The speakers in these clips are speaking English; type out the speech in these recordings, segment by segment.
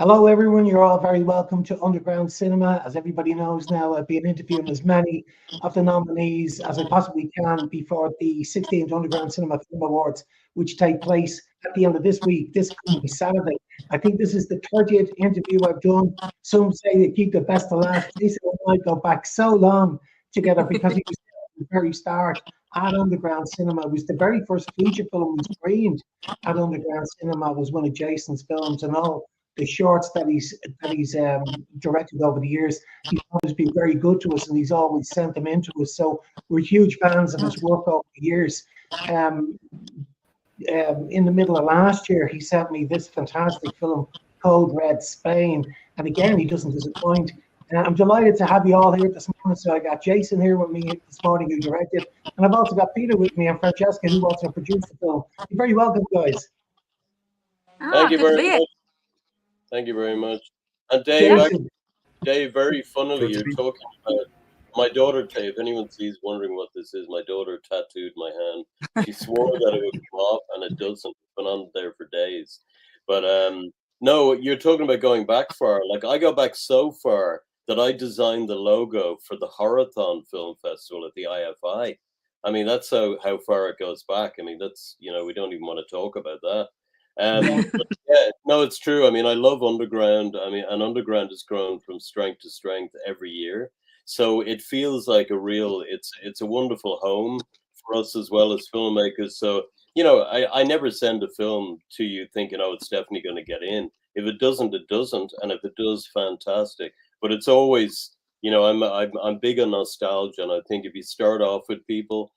Hello, everyone. You're all very welcome to Underground Cinema. As everybody knows now, I've been interviewing as many of the nominees as I possibly can before the 16th Underground Cinema Film Awards, which take place at the end of this week, this coming Saturday. I think this is the 30th interview I've done. Some say they keep the best to last. Jason and I go back so long together because he was there at the very start at Underground Cinema. It was the very first feature film we screened at Underground Cinema. Was one of Jason's films, and all the shorts that he's directed over the years. He's always been very good to us, and he's always sent them into us. So we're huge fans of his work over the years. In the middle of last year, he sent me this fantastic film, Code Red Spain, and again, he doesn't disappoint. I'm delighted to have you all here this morning. So I got Jason here with me this morning, who directed, and I've also got Peter with me and Francesca, who also produced the film. You're very welcome, guys. Thank you very much. Thank you very much. And Dave, very funnily, you're talking about my daughter. If anyone sees wondering what this is, my daughter tattooed my hand. She swore that it would come off, and it doesn't. It's been on there for days. But no, you're talking about going back far. Like, I go back so far that I designed the logo for the Horathon Film Festival at the IFI. I mean, that's how far it goes back. I mean, that's, we don't even want to talk about that. But yeah, no, it's true. I mean, I love Underground. I mean, and Underground has grown from strength to strength every year. So it feels like it's a wonderful home for us as well as filmmakers. So, I never send a film to you thinking, oh, it's definitely going to get in. If it doesn't, it doesn't. And if it does, fantastic. But it's always, I'm big on nostalgia. And I think if you start off with people,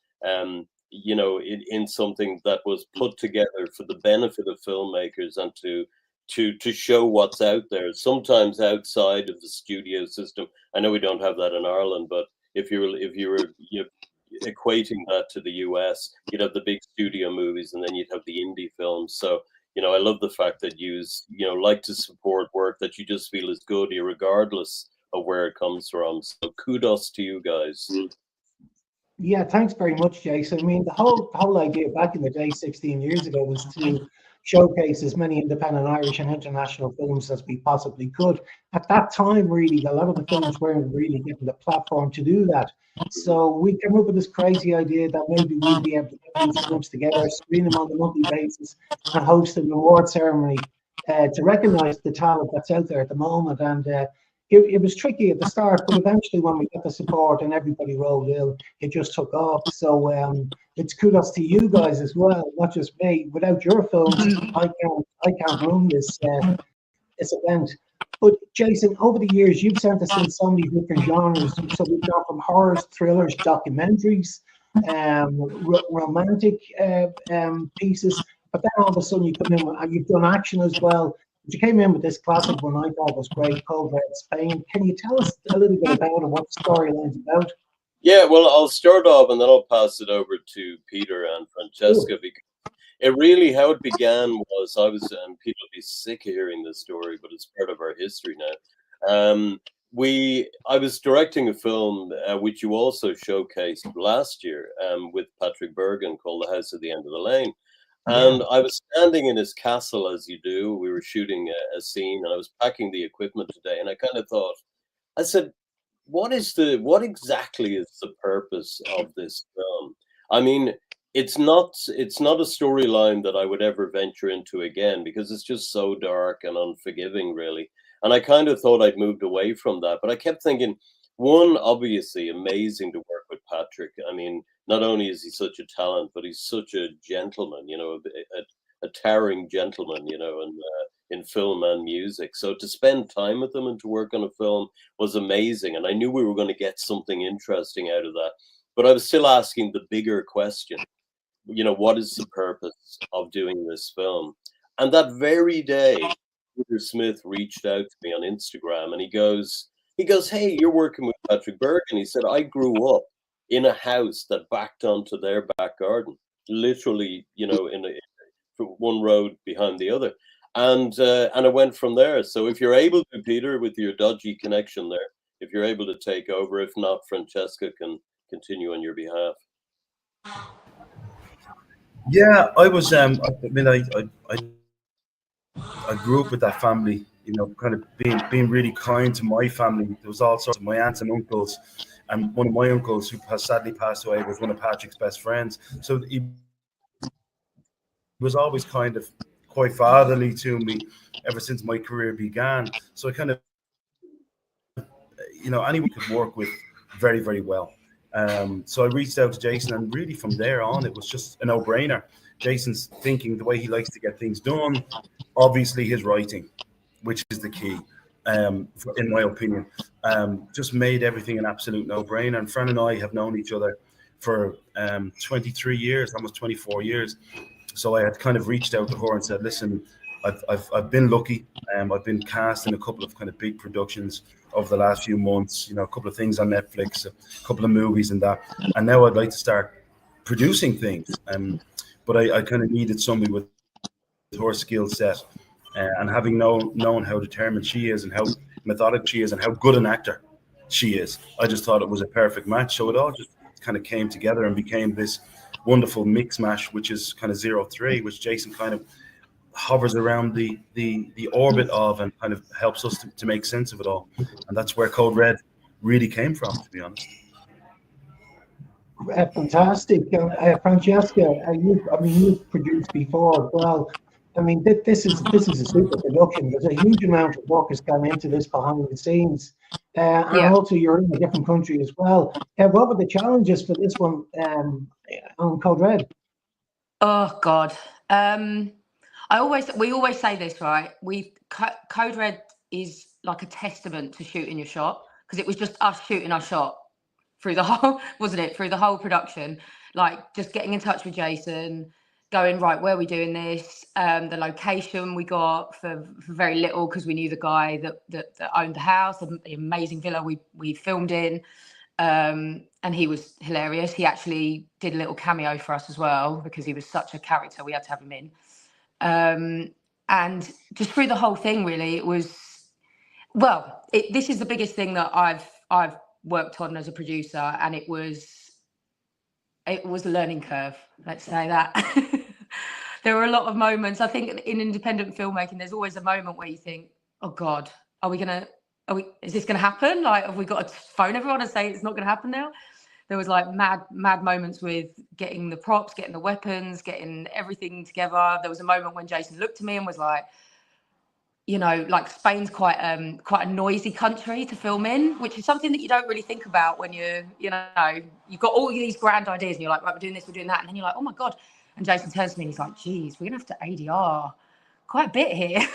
in something that was put together for the benefit of filmmakers and to show what's out there, sometimes outside of the studio system. I know we don't have that in Ireland, but if you were equating that to the US, you'd have the big studio movies, and then you'd have the indie films. So I love the fact that you like to support work that you just feel is good, regardless of where it comes from. So kudos to you guys. Yeah, thanks very much, Jason. I mean, the whole idea back in the day, 16 years ago, was to showcase as many independent Irish and international films as we possibly could. At that time, really, a lot of the films weren't really getting the platform to do that. So we came up with this crazy idea that maybe we'd be able to get these films together, screen them on a monthly basis, and host an award ceremony to recognize the talent that's out there at the moment. And it was tricky at the start, but eventually when we got the support and everybody rolled in, it just took off. So it's kudos to you guys as well, not just me. Without your films, I can't run this event. But Jason, over the years, you've sent us in so many different genres. So we've gone from horrors, thrillers, documentaries, romantic pieces. But then all of a sudden you come in and you've done action as well. You came in with this classic one I thought was great, Code Red Spain. Can you tell us a little bit about it, what the storyline's about? Yeah, well, I'll start off and then I'll pass it over to Peter and Francesca, because it really, how it began was and people will be sick of hearing this story, but it's part of our history now. I was directing a film which you also showcased last year with Patrick Bergin, called The House at the End of the Lane. And I was standing in his castle, as you do. We were shooting a scene, and I was packing the equipment today. And I kind of thought, I said, what exactly is the purpose of this film? I mean, it's not a storyline that I would ever venture into again, because it's just so dark and unforgiving, really. And I kind of thought I'd moved away from that. But I kept thinking, one, obviously amazing to work with Patrick. I mean, not only is he such a talent, but he's such a gentleman, a towering gentleman, in film and music. So to spend time with him and to work on a film was amazing. And I knew we were going to get something interesting out of that. But I was still asking the bigger question, what is the purpose of doing this film? And that very day, Peter Smith reached out to me on Instagram, and he goes, hey, you're working with Patrick Bergin. He said, I grew up in a house that backed onto their back garden, literally, in one road behind the other. And it went from there. So if you're able to, Peter, with your dodgy connection there, if you're able to take over, if not, Francesca can continue on your behalf. Yeah, I was. I grew up with that family you know, kind of being really kind to my family. There was all sorts of my aunts and uncles, and one of my uncles who has sadly passed away was one of Patrick's best friends. So he was always kind of quite fatherly to me ever since my career began. So I kind of, you know, anyone could work with very, very well. So I reached out to Jason, and really from there on, it was just a no-brainer. Jason's thinking, the way he likes to get things done, obviously his writing, which is the key, in my opinion, just made everything an absolute no-brainer. And Fran and I have known each other for 23 years, almost 24 years. So I had kind of reached out to her and said, listen, I've been lucky. I've been cast in a couple of kind of big productions over the last few months, you know, a couple of things on Netflix, a couple of movies and that. And now I'd like to start producing things. But I kind of needed somebody with her skill set, and having known how determined she is and how methodical she is and how good an actor she is, I just thought it was a perfect match. So it all just kind of came together and became this wonderful mix mash, which is kind of 03, which Jason kind of hovers around the orbit of and kind of helps us to make sense of it all. And that's where Code Red really came from, to be honest. Fantastic. Francesca, you've produced before as well. I mean, this is a super production. There's a huge amount of work has gone into this behind the scenes. And also you're in a different country as well. What were the challenges for this one on Code Red? Oh, God. We always say this, right? Code Red is like a testament to shooting your shot, because it was just us shooting our shot through the whole, wasn't it? Through the whole production, like just getting in touch with Jason, going, right, where are we doing this? The location we got for very little, because we knew the guy that owned the house, the amazing villa we filmed in. And he was hilarious. He actually did a little cameo for us as well, because he was such a character. We had to have him in. And just through the whole thing, really, it was, well, this is the biggest thing that I've worked on as a producer, and it was a learning curve, let's say that. There were a lot of moments, I think, in independent filmmaking, there's always a moment where you think, oh God, is this gonna happen? Like, have we got to phone everyone and say it's not gonna happen now? There was like mad moments with getting the props, getting the weapons, getting everything together. There was a moment when Jason looked at me and was like, you know, like Spain's quite a noisy country to film in, which is something that you don't really think about when you've got all these grand ideas and you're like, right, we're doing this, we're doing that. And then you're like, oh my God. And Jason turns to me and he's like, geez, we're going to have to ADR quite a bit here.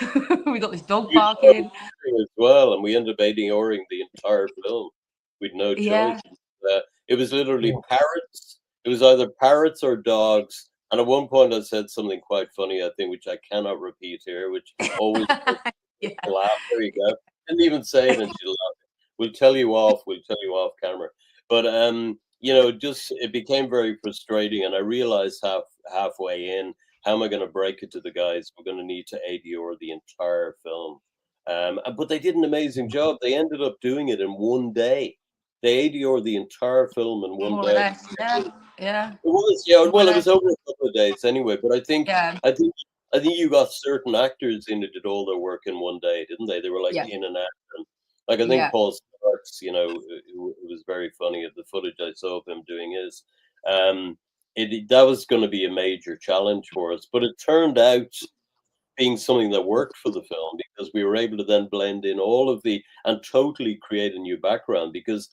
We got this dog barking. As well, and we ended up ADRing the entire film with no choice. Yeah. It was literally parrots. It was either parrots or dogs. And at one point I said something quite funny, I think, which I cannot repeat here, which always laugh. There you go. Didn't even say it and she laughed. We'll tell you off camera. But just it became very frustrating, and I realized halfway in, how am I going to break it to the guys? We're going to need to ADR the entire film. But they did an amazing job. They ended up doing it in one day. They ADR the entire film in one day. Yeah. It was, yeah. Well, it was over a couple of days anyway. But I think you got certain actors in that did all their work in one day, didn't they? They were like in and out. And, like I think Paul Starks, it was very funny at the footage I saw of him doing his. That was going to be a major challenge for us, but it turned out being something that worked for the film, because we were able to then blend in all of and totally create a new background, because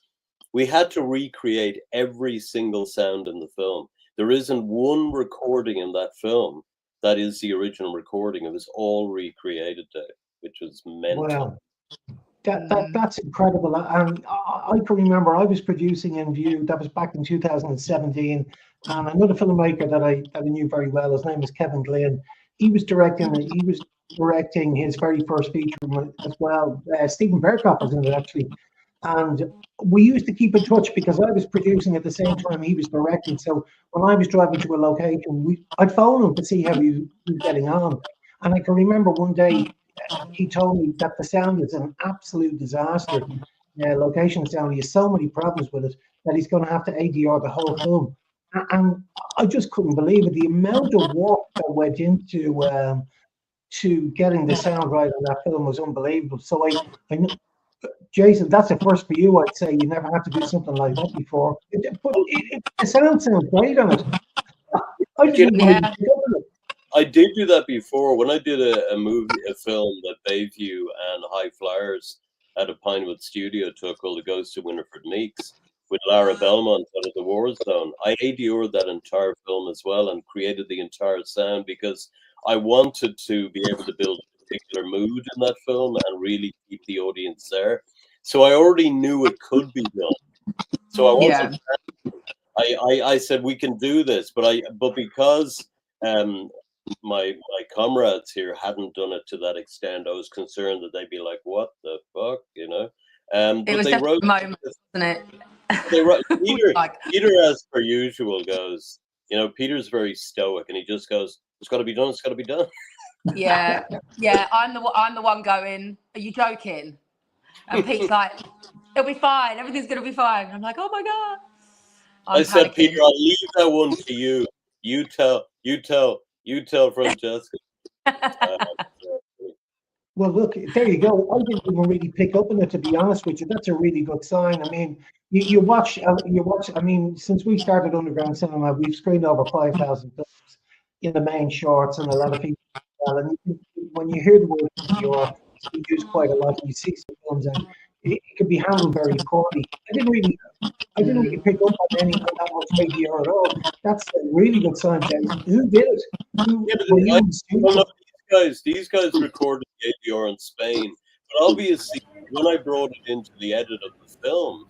we had to recreate every single sound in the film. There isn't one recording in that film that is the original recording. It was all recreated there, which was mental. Wow. That's incredible. And I can remember I was producing In View. That was back in 2017. And another filmmaker that I knew very well, his name is Kevin Glynn. He was directing his very first feature as well. Stephen Berkoff was in it, actually. And we used to keep in touch because I was producing at the same time he was directing. So when I was driving to a location, I'd phone him to see how he was getting on. And I can remember one day he told me that the sound is an absolute disaster. Location sound, he has so many problems with it that he's going to have to ADR the whole film. And I just couldn't believe it. The amount of work that went into to getting the sound right on that film was unbelievable. So Jason, that's a first for you. I'd say you never had to do something like that before. But the sound sounds great on it. I just wouldn't mind picking up on it. I did do that before when I did a film that Bayview and High Flyers at a Pinewood studio took called The Ghost of Winifred Meeks with Lara Belmont out of the War Zone. I ADR'd that entire film as well and created the entire sound because I wanted to be able to build a particular mood in that film and really keep the audience there. So I already knew it could be done. So I wasn't. I said we can do this, but because my comrades here hadn't done it to that extent, I was concerned that they'd be like, "What the fuck," you know. It was definitely a moment, wasn't it? They wrote, Peter, as per usual, goes. You know, Peter's very stoic, and he just goes, "It's got to be done. It's got to be done." Yeah. I'm the one going, "Are you joking?" And Pete's like, "It'll be fine. Everything's gonna be fine." I'm like, "Oh my god." I said, "Peter, I'll leave that one to you. You tell Francesca." Well, look, there you go. I didn't even really pick up on it, to be honest with you. That's a really good sign. I mean, you watch. I mean, since we started Underground Cinema, we've screened over 5,000 films in the main shorts, and a lot of people. And when you hear the word ADR, it's used quite a lot. You see some films, and it can be handled very poorly. I didn't really pick up on any of that much ADR at all. That's a really good sign, Jason. Who did it? These guys recorded the ADR in Spain, but obviously when I brought it into the edit of the film,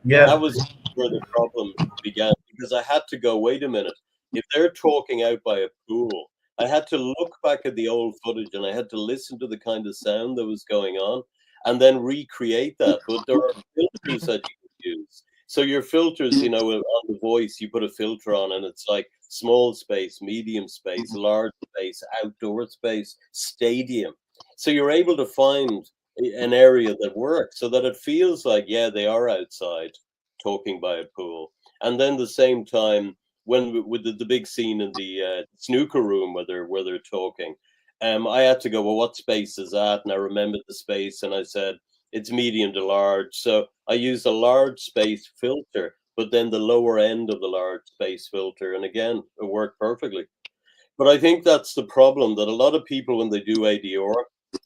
that was where the problem began, because I had to go, wait a minute, if they're talking out by a pool, I had to look back at the old footage and I had to listen to the kind of sound that was going on and then recreate that. But there are filters that you can use. So your filters, you know, on the voice, you put a filter on and it's like small space, medium space, large space, outdoor space, stadium. So you're able to find an area that works so that it feels like, yeah, they are outside talking by a pool. And then the same time, when with the big scene in the snooker room where they're talking, I had to go, well, what space is that? And I remembered the space and I said, it's medium to large. So I used a large space filter, but then the lower end of the large space filter. And again, it worked perfectly. But I think that's the problem, that a lot of people, when they do ADR,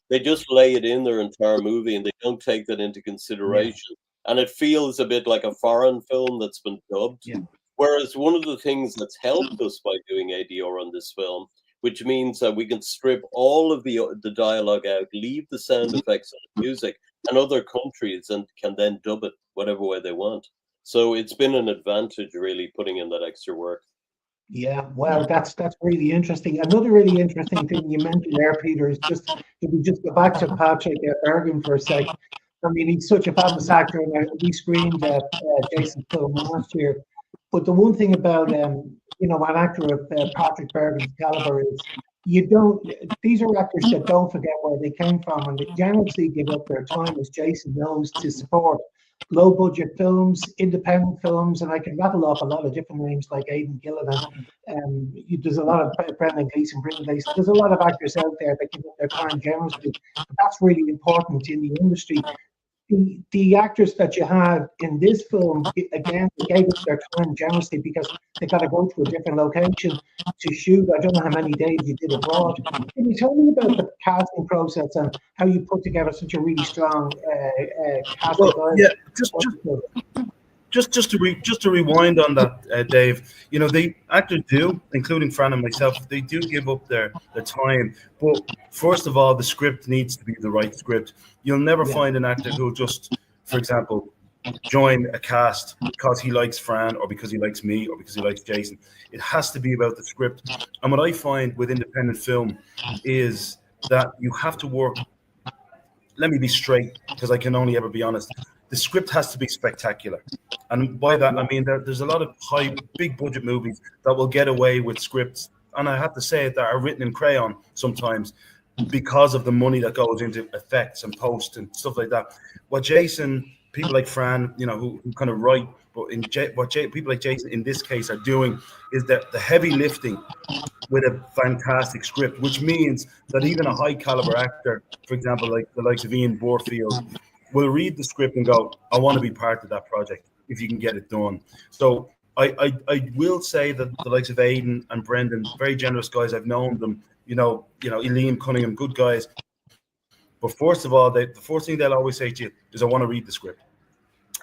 they just lay it in their entire movie and they don't take that into consideration. Yeah. And it feels a bit like a foreign film that's been dubbed. Yeah. Whereas one of the things that's helped us by doing ADR on this film, which means that we can strip all of the dialogue out, leave the sound effects and the music, and other countries and can then dub it whatever way they want. So it's been an advantage, really, putting in that extra work. Yeah, well, that's really interesting. Another really interesting thing you mentioned there, Peter, is just if we just go back to Patrick Bergin for a sec. I mean, he's such a fabulous actor, and we screened Jason's film last year. But the one thing about you know, an actor of Patrick Bergin's caliber is these are actors that don't forget where they came from, and they generously give up their time, as Jason knows, to support low budget films, independent films, and I can rattle off a lot of different names like Aidan Gilligan. There's a lot of Brendan Gleeson, there's a lot of actors out there that give up their time generously. That's really important in the industry. The actors that you have in this film, again, they gave up their time generously because they got to go to a different location to shoot. I don't know how many days you did abroad. Can you tell me about the casting process and how you put together such a really strong casting? Well, yeah, just to rewind on that, Dave. You know, the actors do, including Fran and myself, they do give up their time. But first of all, the script needs to be the right script. You'll never find an actor who'll just, for example, join a cast because he likes Fran or because he likes me or because he likes Jason. It has to be about the script. And what I find with independent film is that you have to work. Let me be straight, because I can only ever be honest. The script has to be spectacular. And by that, I mean, there's a lot of big budget movies that will get away with scripts. And I have to say that are written in crayon sometimes because of the money that goes into effects and post and stuff like that. What Jason, people like Fran, you know, who kind of write, But people like Jason in this case are doing is that the heavy lifting with a fantastic script, which means that even a high caliber actor, for example, like the likes of Ian Borfield, will read the script and go, I want to be part of that project if you can get it done. So I will say that the likes of Aidan and Brendan, very generous guys, I've known them, Elaine Cunningham, good guys. But first of all, the first thing they'll always say to you is, I want to read the script.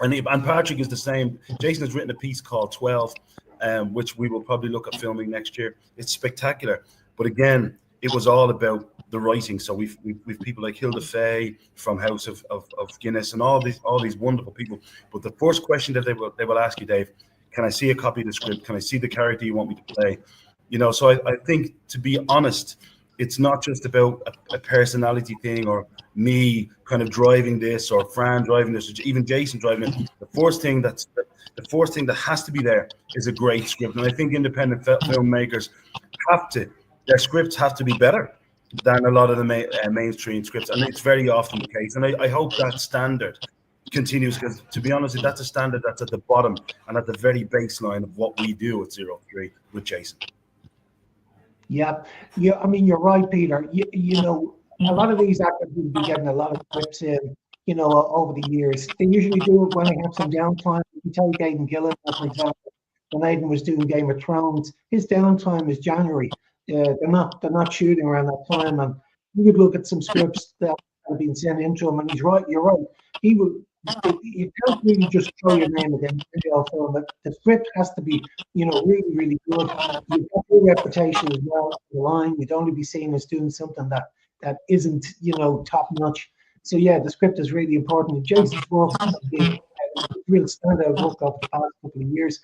And Patrick is the same. Jason has written a piece called 12, which we will probably look at filming next year. It's spectacular. But again, it was all about the writing. So we've people like Hilda Faye from House of Guinness and all these wonderful people. But the first question that they will ask you, Dave, can I see a copy of the script? Can I see the character you want me to play? So I think, to be honest, it's not just about a personality thing or me kind of driving this or Fran driving this, or even Jason driving it. The first thing that has to be there is a great script. And I think independent filmmakers their scripts have to be better than a lot of the mainstream scripts. And it's very often the case. And I hope that standard continues, because, to be honest, that's a standard that's at the bottom and at the very baseline of what we do at 03 with Jason. Yeah. I mean, you're right, Peter. A lot of these actors will be getting a lot of scripts in, over the years. They usually do it when they have some downtime. You can take Aidan Gillen, for example, when Aidan was doing Game of Thrones, his downtime is January. They're not shooting around that time, and you could look at some scripts that have been sent into him, and he's right. You're right. You can't really just throw your name against video film. But the script has to be, really, really good. You've got your reputation as well on the line. You'd only be seen as doing something that isn't, top notch. So yeah, the script is really important. And Jason's work has been a real standout work over the past couple of years.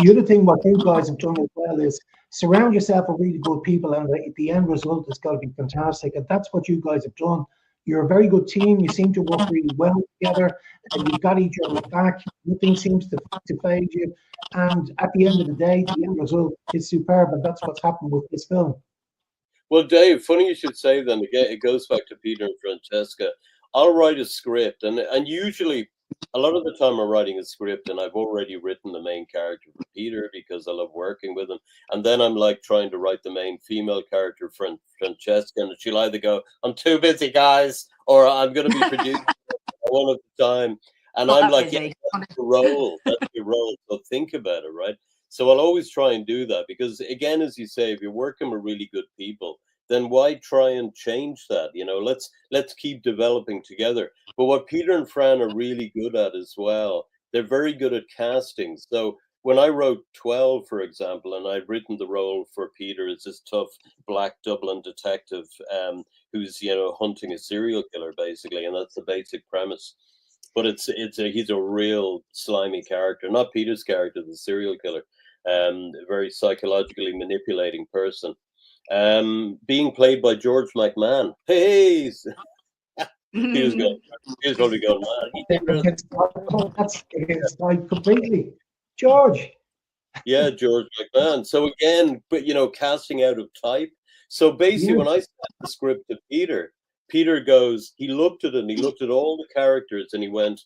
The other thing what you guys have done as well is surround yourself with really good people, and the end result has got to be fantastic. And that's what you guys have done. You're a very good team. You seem to work really well together, and you've got each other back. Nothing seems to fade you. And at the end of the day, the end result is superb, and that's what's happened with this film. Well, Dave, funny you should say then. Again, it goes back to Peter and Francesca. I'll write a script, and usually, a lot of the time I'm writing a script, and I've already written the main character for Peter because I love working with him. And then I'm like trying to write the main female character, Francesca, and she'll either go, I'm too busy, guys, or I'm going to be producing one at a time. And I'm like, yeah, that's the role. That's your role. So think about it, right? So I'll always try and do that because, again, as you say, if you're working with really good people, then why try and change that? Let's keep developing together. But what Peter and Fran are really good at as well, they're very good at casting. So when I wrote 12, for example, and I'd written the role for Peter as this tough black Dublin detective who's hunting a serial killer basically, and that's the basic premise. But he's a real slimy character, not Peter's character, the serial killer, a very psychologically manipulating person. Being played by George McMahon. Hey, he was probably going mad. That's against time completely. George. Yeah, George McMahon. So again, but casting out of type. So basically, when I sent the script to Peter goes, he looked at it and he looked at all the characters and he went,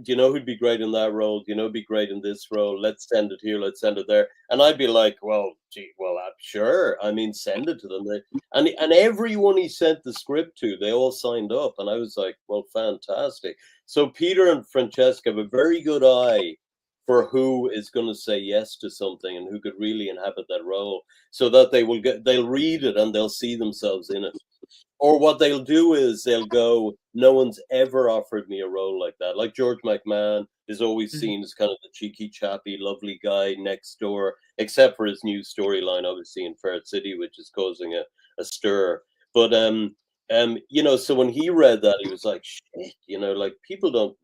do you know who'd be great in that role? Do you know who'd be great in this role? Let's send it here. Let's send it there. And I'd be like, well, I'm sure. I mean, send it to them. And everyone he sent the script to, they all signed up. And I was like, well, fantastic. So Peter and Francesca have a very good eye for who is going to say yes to something and who could really inhabit that role, so that they'll read it and they'll see themselves in it. Or what they'll do is they'll go, no one's ever offered me a role like that. Like George McMahon is always seen as kind of the cheeky, chappy, lovely guy next door, except for his new storyline, obviously, in Fair City, which is causing a stir. But, so when he read that, he was like, shit, like people don't,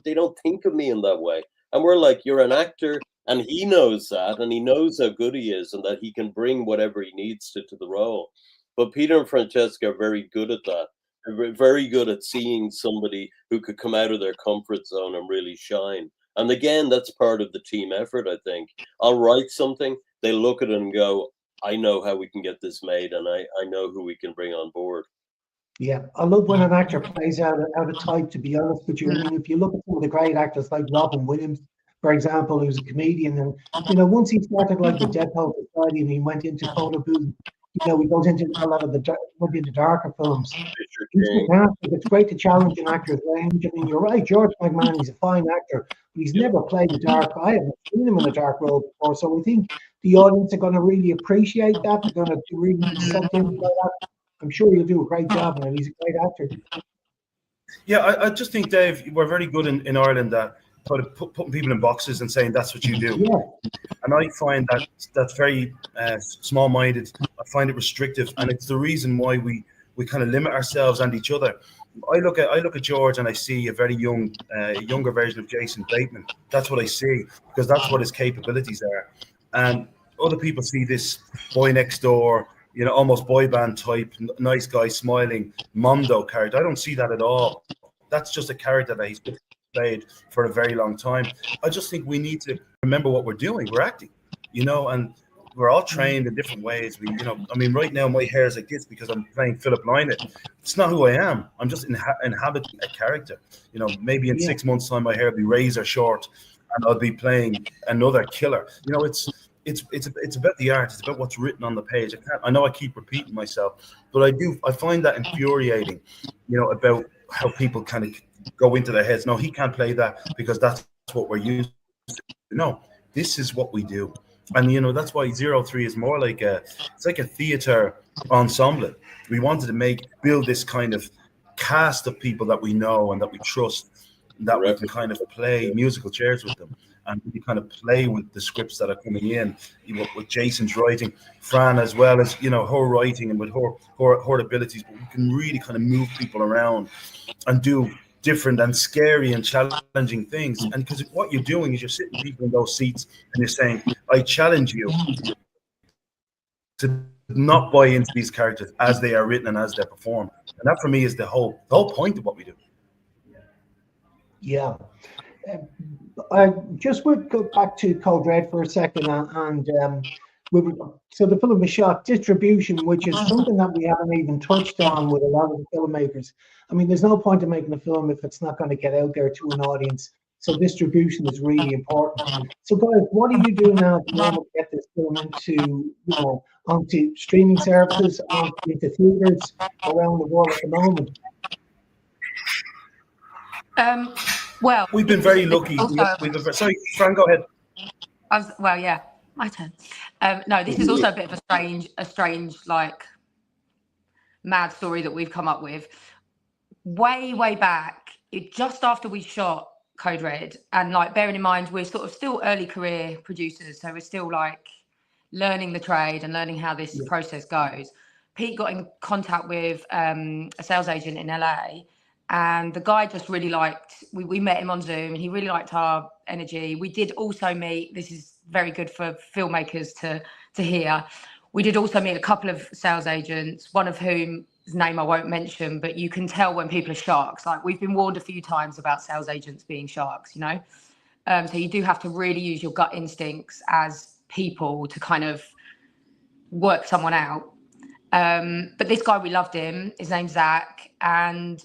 they don't think of me in that way. And we're like, you're an actor, and he knows that, and he knows how good he is, and that he can bring whatever he needs to the role. But Peter and Francesca are very good at that. They're very good at seeing somebody who could come out of their comfort zone and really shine. And again, that's part of the team effort, I think. I'll write something, they look at it and go, I know how we can get this made, and I know who we can bring on board. Yeah, I love when an actor plays out of type, to be honest with you. I mean, if you look at some of the great actors like Robin Williams, for example, who's a comedian. And, you know, once he started like with Dead Poet Society and he went into photo booth, you know, he goes into a lot of went into darker films. He's fantastic. It's great to challenge an actor's range. I mean, you're right, George McMahon, he's a fine actor, but he's never played a dark. I haven't seen him in a dark role before. So I think the audience are going to really appreciate that. They're going to really be sucked into that. I'm sure you'll do a great job, and he's a great actor. Yeah, I just think, Dave, we're very good in Ireland at putting people in boxes and saying that's what you do. Yeah. And I find that's very small-minded. I find it restrictive, and it's the reason why we kind of limit ourselves and each other. I look at George and I see a very younger version of Jason Bateman. That's what I see, because that's what his capabilities are. And other people see this boy next door, you know, almost boy band type, nice guy smiling, Mondo character. I don't see that at all. That's just a character that he's played for a very long time. I just think we need to remember what we're doing. We're acting, you know, and we're all trained in different ways. We, you know, I mean, right now my hair is like this because I'm playing Philip Lynott. It's not who I am. I'm just inhabiting a character. You know, maybe in 6 months' time my hair will be razor short, and I'll be playing another killer. You know, it's about the art. It's about what's written on the page. I know I keep repeating myself, but I find that infuriating, you know, about how people kind of go into their heads. No, he can't play that because that's what we're used to. No, this is what we do. And, you know, that's why 03 is more like it's like a theater ensemble. We wanted to build this kind of cast of people that we know and that we trust, that we can kind of play musical chairs with them. And we kind of play with the scripts that are coming in, you know, with Jason's writing, Fran as well as, you know, her writing and with her abilities. But we can really kind of move people around and do different and scary and challenging things. And because what you're doing is you're sitting people in those seats and you're saying, I challenge you to not buy into these characters as they are written and as they're performed. And that for me is the whole point of what we do. Yeah. I just would go back to Code Red for a second, and so the film was shot distribution, which is something that we haven't even touched on with a lot of the filmmakers. I mean, there's no point in making a film if it's not going to get out there to an audience. So distribution is really important. So guys, what are you doing now at the moment to get this film into, onto streaming services, into theaters around the world at the moment? Well, we've been very lucky. Sorry, Fran, go ahead. Yeah, my turn. No, this is also a bit of a strange, like, mad story that we've come up with. Way back, just after we shot Code Red, and like bearing in mind we're sort of still early career producers, so we're still like learning the trade and learning how this process goes. Pete got in contact with a sales agent in LA. And the guy just really liked, we met him on Zoom and he really liked our energy. We did also meet, this is very good for filmmakers to hear. We did also meet a couple of sales agents, one of whom his name I won't mention, but you can tell when people are sharks. Like, we've been warned a few times about sales agents being sharks, you know? So you do have to really use your gut instincts as people to kind of work someone out. But this guy, we loved him. His name's Zach. And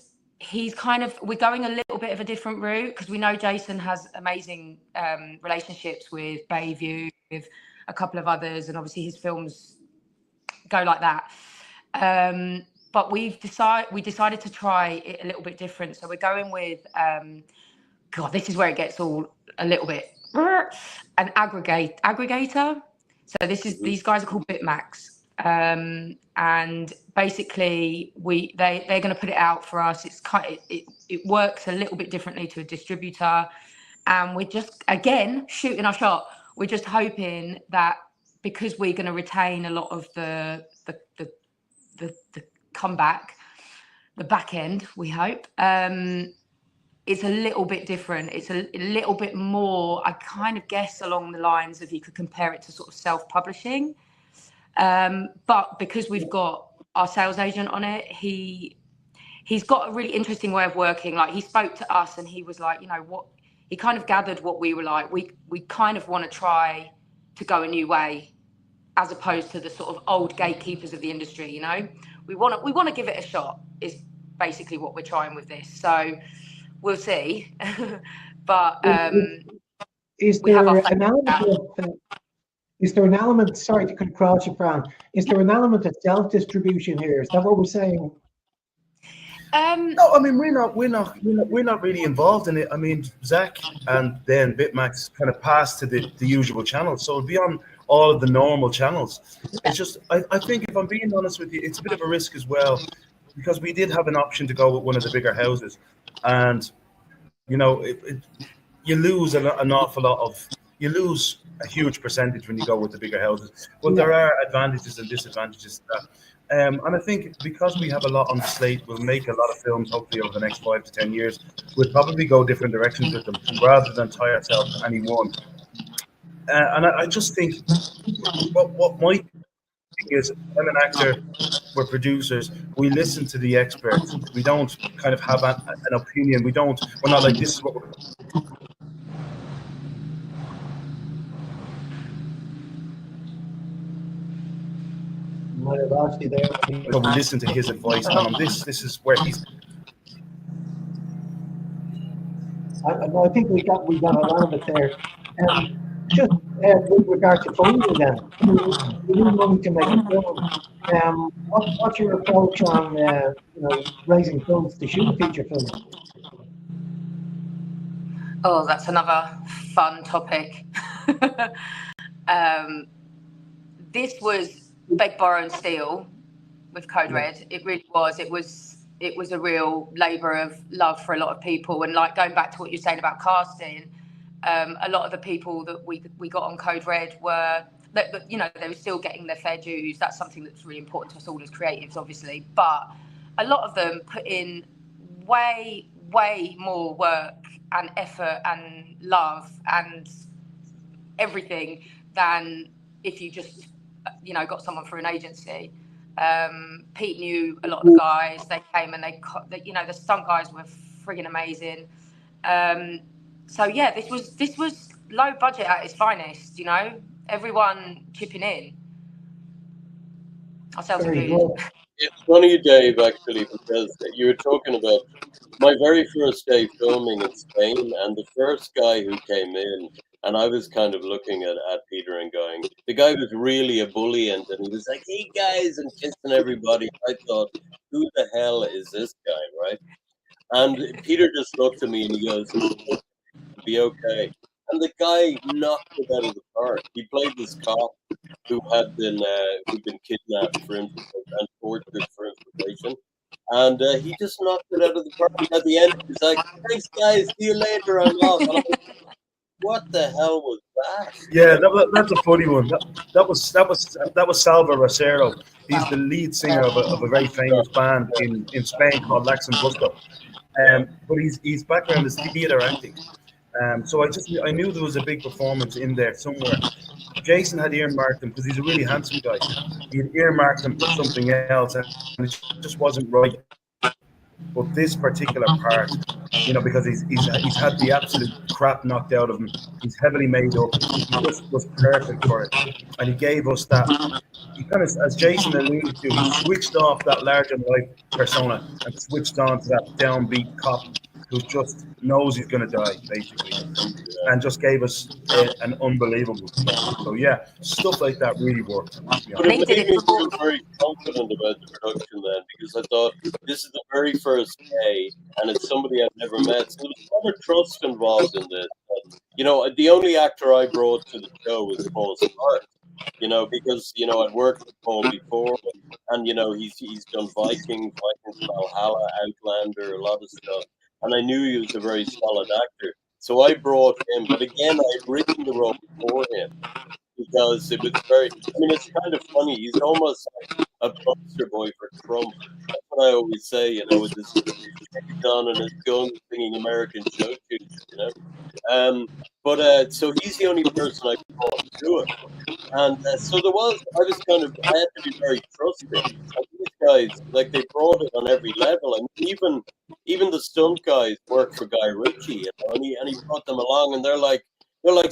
we're going a little bit of a different route because we know Jason has amazing relationships with Bayview, with a couple of others, and obviously his films go like that. But we decided to try it a little bit different. So we're going with, this is where it gets all a little bit, an aggregator. So these guys are called Bitmax. And basically they're going to put it out for us. It works a little bit differently to a distributor, and we're just, again, shooting our shot. We're just hoping that because we're going to retain a lot of the comeback, the back end, we hope, it's a little bit different. It's a little bit more, I kind of guess, along the lines of, you could compare it to sort of self-publishing. But because we've got our sales agent on it, he's got a really interesting way of working. Like, he spoke to us and he was like, you know what, he kind of gathered what we were like. We kind of want to try to go a new way, as opposed to the sort of old gatekeepers of the industry, you know? We want to give it a shot, is basically what we're trying with this. So we'll see. But Is We have our there an element of, is there an element, sorry to cut across you, Fran, is there an element of self-distribution here? Is that what we're saying? No, I mean we're not really involved in it. I mean, Zach and then Bitmax kind of passed to the usual channels, so it'll be on all of the normal channels. It's just I think, if I'm being honest with you, it's a bit of a risk as well, because we did have an option to go with one of the bigger houses, and you know you lose an awful lot of, you lose a huge percentage when you go with the bigger houses. But there are advantages and disadvantages to that. And I think because we have a lot on the slate, we'll make a lot of films hopefully over the next 5 to 10 years. We'll probably go different directions with them rather than tie ourselves to any one. And I just think what my thing is, I'm an actor, we're producers, we listen to the experts. We don't kind of have an opinion. We're not like, this is what we're. Might have lost you there. So we listen to his advice on this is where he's. I think we got a lot of it there. Just with regard to funding, then, you need money to make a film. What's your approach on raising funds to shoot a feature film? Oh, that's another fun topic. This was beg, borrow, and steal with Code Red. It really was. It was a real labour of love for a lot of people. And like going back to what you're saying about casting, a lot of the people that we got on Code Red were, they were still getting their fair dues. That's something that's really important to us all as creatives, obviously. But a lot of them put in way, way more work and effort and love and everything than if you just got someone through an agency. Pete knew a lot of the guys. They came and the stunt guys were friggin' amazing. So yeah, this was low budget at its finest. Everyone chipping in. Ourselves included. It's funny, Dave, actually, because you were talking about my very first day filming in Spain, and the first guy who came in, and I was kind of looking at Peter and going, the guy was really ebullient, and he was like, hey guys, and kissing everybody. I thought, who the hell is this guy, right? And Peter just looked at me and he goes, be okay. And the guy knocked it out of the park. He played this cop who had been kidnapped for and tortured for information. And he just knocked it out of the park. At the end, he's like, thanks, guys. See you later. I'm off. And I'm like, what the hell was that? Yeah, that's a funny one. That was Salva Rosero. He's the lead singer of a very famous band in Spain called Lax and Busto. But his background is theatre acting. So I knew there was a big performance in there somewhere. Jason had earmarked him because he's a really handsome guy. He had earmarked him for something else, and it just wasn't right. But this particular part, because he's had the absolute crap knocked out of him. He's heavily made up. He just was perfect for it, and he gave us that. He kind of, as Jason alluded to, he switched off that larger-than-life persona and switched on to that downbeat cop who just knows he's going to die, basically, and just gave us an unbelievable film. So yeah, stuff like that really worked. But it made me feel very confident about the production then, because I thought, this is the very first day, and it's somebody I've never met. So there was a lot of trust involved in this. But, the only actor I brought to the show was Paul Smart. Because I'd worked with Paul before, and he's done Vikings, Valhalla, Outlander, a lot of stuff. And I knew he was a very solid actor. So I brought him. But again, I had written the role for him because it was it's kind of funny. He's almost like a poster boy for Trump. That's what I always say, with his gun and his gun singing American show tunes, But so he's the only person I brought to it. And so I had to be very trusting. And these guys, they brought it on every level. And even the stunt guys worked for Guy Ritchie, and he brought them along, and they're like,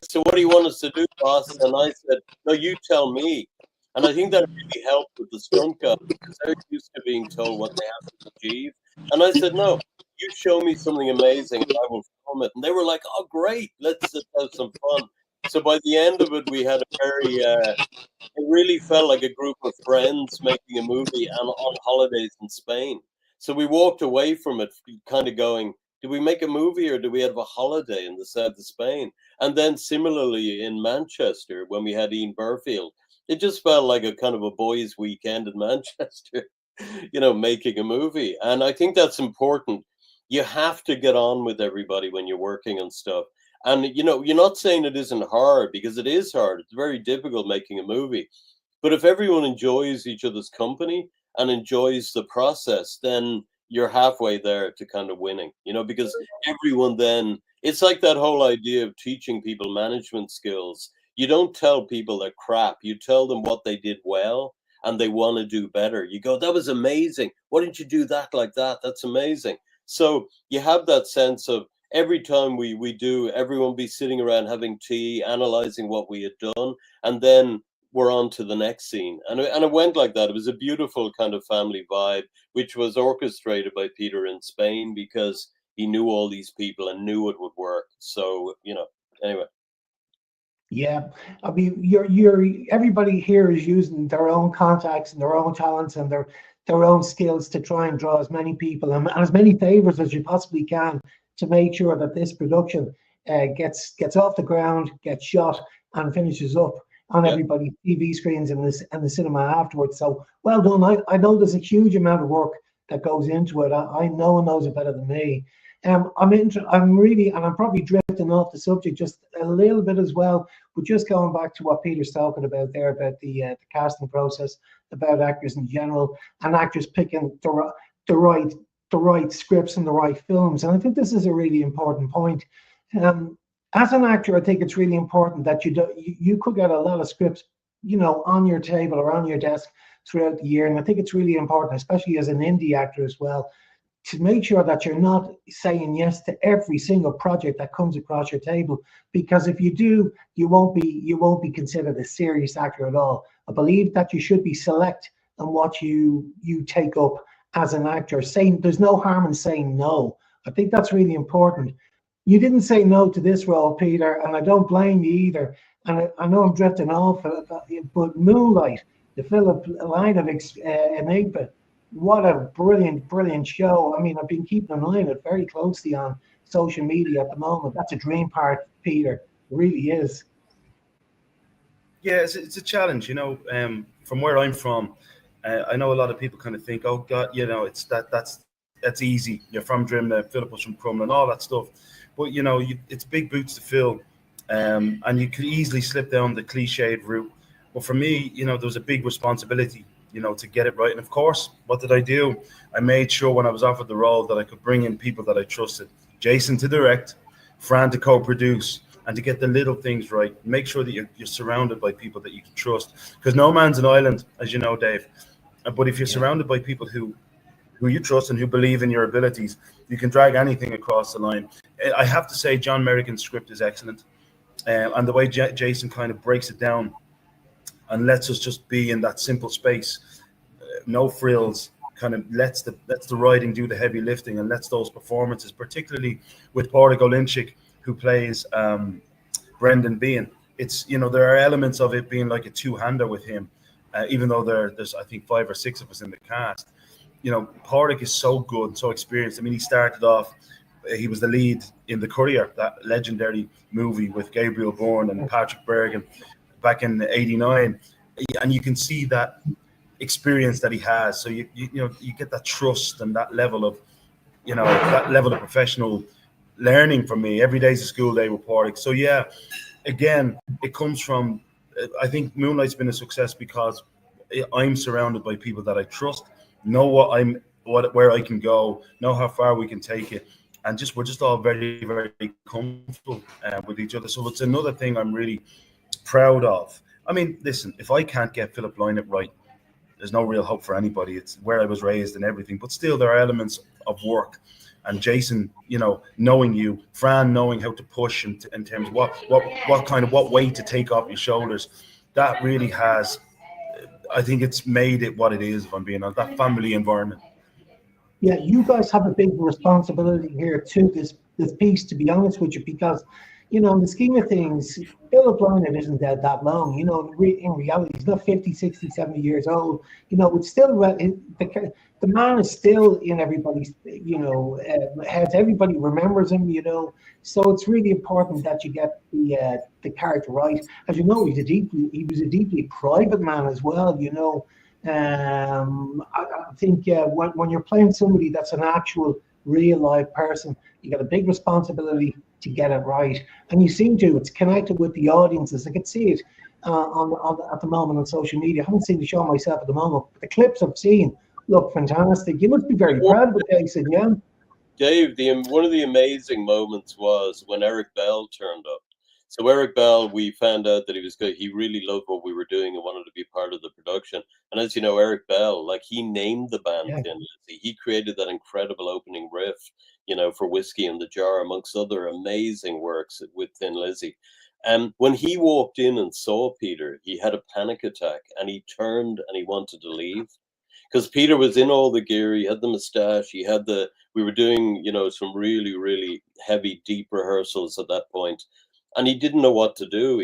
so what do you want us to do, boss? And I said, no, you tell me. And I think that really helped with the stunt guys, because they're used to being told what they have to achieve. And I said, no, you show me something amazing, and I will film it. And they were like, oh, great, let's have some fun. So by the end of it, we had a very, it really felt like a group of friends making a movie and on holidays in Spain. So we walked away from it kind of going, do we make a movie or do we have a holiday in the south of Spain? And then similarly in Manchester, when we had Ian Burfield, it just felt like a kind of a boys' weekend in Manchester, you know, making a movie. And I think that's important. You have to get on with everybody when you're working on stuff. And, you know, you're not saying it isn't hard, because it is hard. It's very difficult making a movie. But if everyone enjoys each other's company and enjoys the process, then you're halfway there to kind of winning, you know, because everyone then, it's like that whole idea of teaching people management skills. You don't tell people they're crap. You tell them what they did well and they want to do better. You go, that was amazing. Why didn't you do that like that? That's amazing. So you have that sense of, every time we do, everyone be sitting around having tea, analyzing what we had done, and then we're on to the next scene. And it went like that. It was a beautiful kind of family vibe, which was orchestrated by Peter in Spain, because he knew all these people and knew it would work. So, you know, anyway. Yeah, I mean, everybody here is using their own contacts and their own talents and their own skills to try and draw as many people and as many favors as you possibly can to make sure that this production gets off the ground, gets shot, and finishes up on everybody's TV screens and the cinema afterwards. So well done. I know there's a huge amount of work that goes into it. I know one knows it better than me. I'm really, and I'm probably drifting off the subject just a little bit as well, but just going back to what Peter's talking about there, about the casting process, about actors in general, and actors picking the right scripts and the right films. And I think this is a really important point. As an actor, I think it's really important that you could get a lot of scripts, you know, on your table or on your desk throughout the year. And I think it's really important, especially as an indie actor as well, to make sure that you're not saying yes to every single project that comes across your table, because if you do, you won't be considered a serious actor at all. I believe that you should be select on what you take up as an actor. Saying there's no harm in saying no. I think that's really important. You didn't say no to this role, Peter, and I don't blame you either. And I know I'm drifting off, but Moonlight, the Philip Lynott Enigma, what a brilliant show. I mean, I've been keeping an eye on it very closely on social media at the moment. That's a dream part, Peter. It really is. Yeah, it's a challenge, you know. From where I'm from, I know a lot of people kind of think, oh God, you know, it's that's easy. You're from Drimna, Philip was from Crumlin, and all that stuff. But you know, it's big boots to fill, and you could easily slip down the cliched route. But for me, you know, there was a big responsibility, you know, to get it right. And of course, what did I do? I made sure when I was offered the role that I could bring in people that I trusted. Jason to direct, Fran to co-produce, and to get the little things right. Make sure that you're surrounded by people that you can trust. Because no man's an island, as you know, Dave. But if you're surrounded by people who you trust and who believe in your abilities, you can drag anything across the line. I have to say, John Merrigan's script is excellent. And the way Jason kind of breaks it down and lets us just be in that simple space, no frills, kind of lets the writing do the heavy lifting and lets those performances, particularly with Pádraig Ó Lynchig, who plays Brendan Behan. It's, you know, there are elements of it being like a two-hander with him, even though there's I think 5 or 6 of us in the cast. You know, Pádraig is so good and so experienced. I mean, he started off, he was the lead in The Courier, that legendary movie with Gabriel Byrne and Patrick Bergin back in '89, and you can see that experience that he has. So you know, you get that trust and that level of, you know, that level of professional learning from me. Every day's a school day with Pádraig. So yeah, again, it comes from, I think Moonlight's been a success because I'm surrounded by people that I trust, know where I can go, know how far we can take it, and we're just all very, very comfortable with each other. So it's another thing I'm really proud of. I mean, listen, if I can't get Philip Lynott right, there's no real hope for anybody. It's where I was raised and everything, but still there are elements of work. And Jason, you know, knowing you, Fran knowing how to push in terms of what weight to take off your shoulders, that really has, I think it's made it what it is, if I'm being honest, that family environment. Yeah, you guys have a big responsibility here to this piece, to be honest with you, because, you know, in the scheme of things, Philip Lynott isn't dead that long. You know, in reality, he's not 50, 60, 70 years old. You know, it's still, the man is still in everybody's, you know, heads. Everybody remembers him, you know. So it's really important that you get the character right. As you know, he was a deeply private man as well, you know. I think when you're playing somebody that's an actual real live person, you got a big responsibility to get it right, and you seem to. It's connected with the audiences. I can see it at the moment on social media. I haven't seen the show myself at the moment, but the clips I've seen look fantastic. You must be very proud of it, Jason. Yeah. Dave, one of the amazing moments was when Eric Bell turned up. So Eric Bell, we found out that he was good. He really loved what we were doing and wanted to be part of the production. And as you know, Eric Bell, like, he named the band Thin Lizzy. He created that incredible opening riff, you know, for Whiskey in the Jar, amongst other amazing works with Thin Lizzy. And when he walked in and saw Peter, he had a panic attack, and he turned and he wanted to leave. Because Peter was in all the gear, he had the mustache, we were doing, you know, some really, really heavy, deep rehearsals at that point, and he didn't know what to do.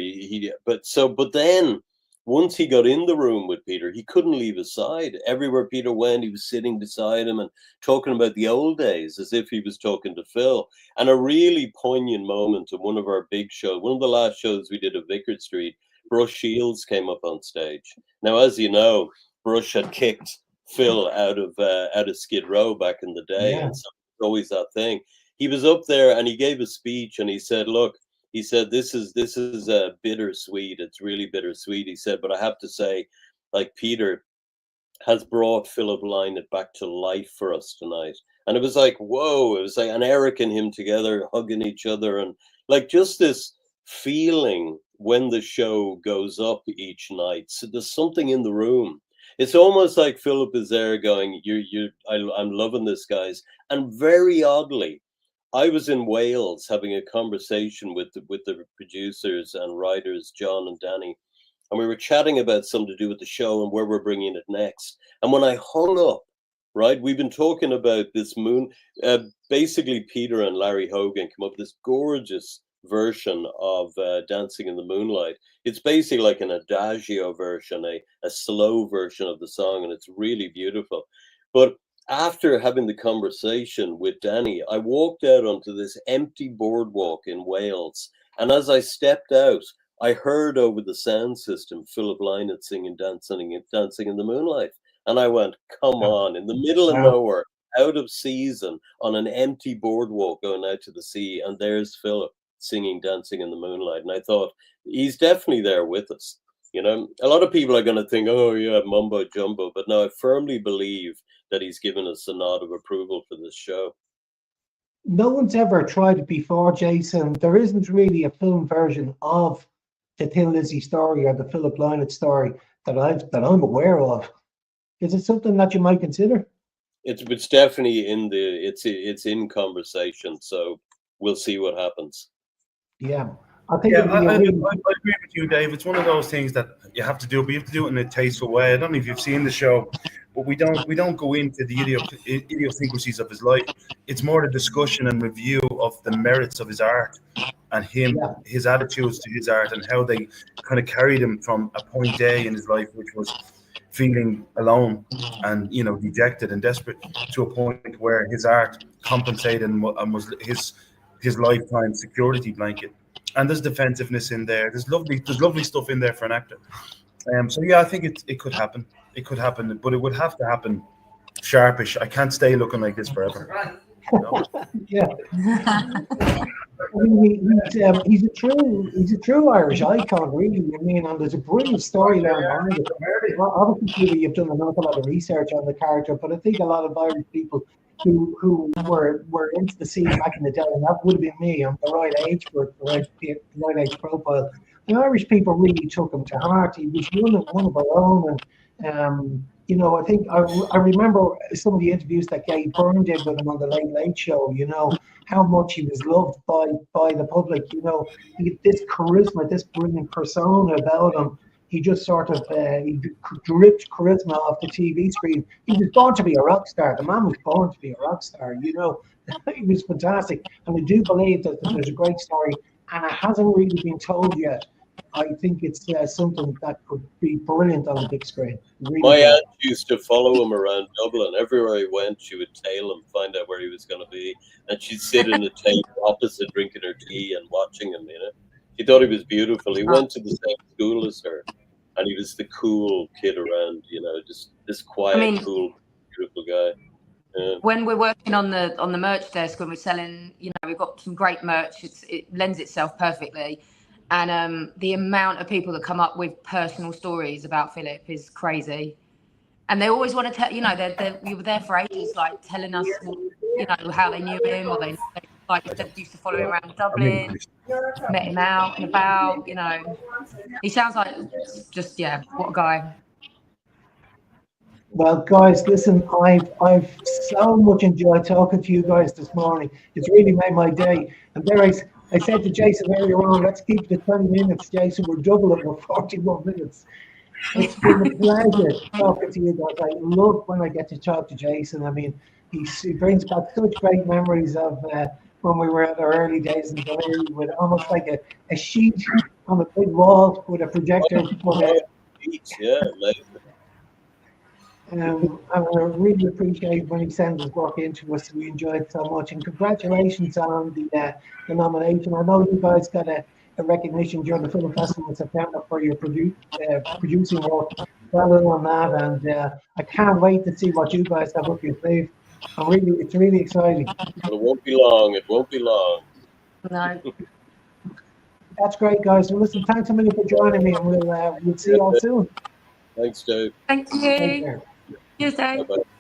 But then once he got in the room with Peter, he couldn't leave his side. Everywhere Peter went, he was sitting beside him and talking about the old days as if he was talking to Phil. And a really poignant moment in one of our big shows, one of the last shows we did at Vickard Street, Bruce Shields came up on stage. Now, as you know, Bruce had kicked Phil out of Skid Row back in the day, and so it's always that thing. He was up there and he gave a speech, and he said, "Look," he said, "this is bittersweet. It's really bittersweet." He said, "But I have to say, like, Peter has brought Philip Lynott back to life for us tonight." And it was like, whoa! It was like, and Eric and him together hugging each other, and like just this feeling when the show goes up each night. So there's something in the room. It's almost like Philip is there going, I'm loving this, guys. And very oddly, I was in Wales having a conversation with the producers and writers, John and Danny, and we were chatting about something to do with the show and where we're bringing it next. And when I hung up, right, we've been talking about this basically Peter and Larry Hogan come up with this gorgeous version of Dancing in the Moonlight. It's basically like an adagio version, a slow version of the song, and it's really beautiful. But after having the conversation with Danny, I walked out onto this empty boardwalk in Wales, and as I stepped out, I heard over the sound system Philip Lynott singing Dancing in the Moonlight, and I went, come on, in the middle of nowhere, out of season, on an empty boardwalk going out to the sea, and there's Philip singing Dancing in the Moonlight. And I thought, he's definitely there with us. You know, a lot of people are going to think, oh yeah, mumbo jumbo, but no, I firmly believe that he's given us a nod of approval for this show. No one's ever tried it before, Jason. There isn't really a film version of the Thin Lizzy story or the Philip Lynott story that I'm aware of. Is it something that you might consider? It's definitely it's in conversation, so we'll see what happens. Yeah, I think. Yeah, I agree with you, Dave. It's one of those things that you have to do, but you have to do it in a tasteful way. I don't know if you've seen the show, but we don't go into the idiosyncrasies of his life. It's more a discussion and review of the merits of his art and his attitudes to his art, and how they kind of carried him from a point A in his life, which was feeling alone and, you know, dejected and desperate, to a point where his art compensated and was his lifetime security blanket. And there's defensiveness in there. There's lovely stuff in there for an actor. So yeah, I think it could happen. It could happen, but it would have to happen sharpish. I can't stay looking like this forever. You know? Yeah. I mean, he's a true Irish icon, really. I mean, and there's a brilliant storyline behind it. Obviously, you've done an awful lot of research on the character, but I think a lot of Irish people who were into the scene back in the day, and that would have been me. I'm the right age for the right age profile. And Irish people really took him to heart. He was one of our own, and you know, I think I remember some of the interviews that Gay Byrne did with him on the Late Late Show. You know how much he was loved by the public. You know, he had this charisma, this brilliant persona about him. he just sort of he dripped charisma off the TV screen. He was born to be a rock star. The man was born to be a rock star, you know. He was fantastic. And I do believe that there's a great story, and it hasn't really been told yet. I think it's something that could be brilliant on the big screen. Really My brilliant. aunt used to follow him around Dublin. Everywhere he went, she would tail him, find out where he was going to be. And she'd sit in the table opposite, drinking her tea and watching him, you know. She thought he was beautiful. He went to the same school as her. And he was the cool kid around, you know, just this quiet, cool, beautiful guy. Yeah. When we're working on the merch desk, when we're selling, you know, we've got some great merch. It lends itself perfectly. And the amount of people that come up with personal stories about Philip is crazy. And they always want to tell, you know, we were there for ages, like telling us, you know, how they knew him, or they used to follow him around Dublin, met him out and about, you know. He sounds like just, yeah, what a guy. Well, guys, listen, I've so much enjoyed talking to you guys this morning. It's really made my day. And there I said to Jason earlier on, let's keep it to 20 minutes, Jason. We're double it, we're 41 minutes. It's been a pleasure talking to you guys. I love when I get to talk to Jason. I mean, he brings back such great memories of when we were at our early days in Gallery, with almost like a sheet on a big wall with a projector. Yeah, and I really appreciate when he sends his work into us. We enjoyed it so much, and congratulations on the nomination. I know you guys got a recognition during the film festival in September for your producing work. Well done on that, and I can't wait to see what you guys have up your sleeve. It's really exciting. But it won't be long. It won't be long. No. That's great, guys. Well, listen, thanks a million for joining me, and we'll see you all soon. Thanks, Dave. Thank you. Cheers, Dave. Bye-bye.